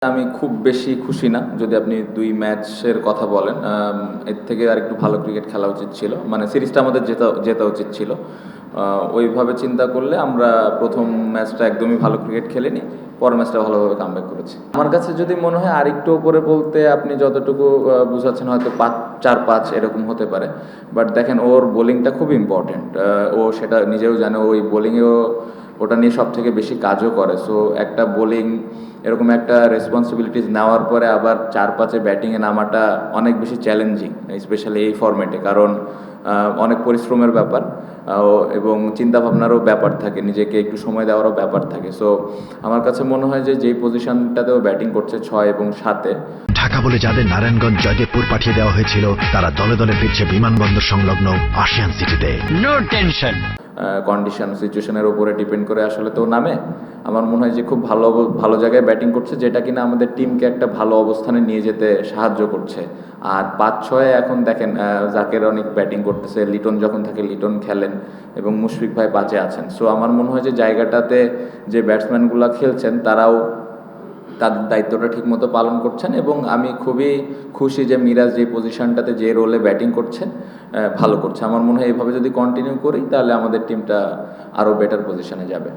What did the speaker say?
আমি খুব বেশি খুশি না যদি আপনি ২ ম্যাচের কথা বলেন। এর থেকে আরেকটু ভালো ক্রিকেট খেলা উচিত ছিল। মানে সিরিজটা আমাদের জেতা উচিত ছিল। ওইভাবে চিন্তা করলে আমরা ১ম ম্যাচটা একদমই ভালো ক্রিকেট খেলিনি। পরের ম্যাচটা ভালোভাবে কামব্যাক করেছি। আমার কাছে যদি মনে হয় আরেকটু উপরে বলতে আপনি যতটুকু বুঝাচ্ছেন হয়তো ৪-৫ এরকম হতে পারে। বাট দেখেন ওর বোলিংটা খুব ইম্পর্টেন্ট। ও সেটা নিজেও জানে ওই বোলিংয়েও ওটা নিয়ে সবথেকে বেশি কাজও করে। সো একটা বোলিং এরকম একটা রেসপন্সিবিলিটিস নেওয়ার পরে আবার ৪-৫ ব্যাটিংয়ে নামাটা অনেক বেশি চ্যালেঞ্জিং, স্পেশালি এই ফরম্যাটে। কারণ অনেক পরিশ্রমের ব্যাপার এবং চিন্তাভাবনারও ব্যাপার থাকে, নিজেকে একটু সময় দেওয়ারও ব্যাপার থাকে। সো আমার কাছে মনে হয় যে যেই পজিশনটাতেও ব্যাটিং করছে ৬ এবং ৭-এ, ঢাকা বলে যাদের নারায়ণগঞ্জ জয়দেবপুর পাঠিয়ে দেওয়া হয়েছিল তারা দলে দলে ফিরছে বিমানবন্দর সংলগ্ন আশিয়ান সিটিতে। No tension. কন্ডিশন সিচুয়েশনের উপরে ডিপেন্ড করে আসলে তো নামে। আমার মনে হয় যে খুব ভালো জায়গায় ব্যাটিং করছে, যেটা কিনা আমাদের টিমকে একটা ভালো অবস্থানে নিয়ে যেতে সাহায্য করছে। আর ৫-৬ এখন দেখেন জাকের অনেক ব্যাটিং করতেছে, লিটন যখন থাকে লিটন খেলেন এবং মুশফিক ভাই ৫-এ আছেন। সো আমার মনে হয় যে জায়গাটাতে যে ব্যাটসম্যানগুলো খেলছেন তারাও তাদের দায়িত্বটা ঠিকমতো পালন করছেন এবং আমি খুবই খুশি যে মিরাজ যে পজিশনটাতে যে রোলে ব্যাটিং করছে ভালো করছে। আমার মনে হয় এভাবে যদি কন্টিনিউ করি তাহলে আমাদের টিমটা আরও বেটার পজিশনে যাবে।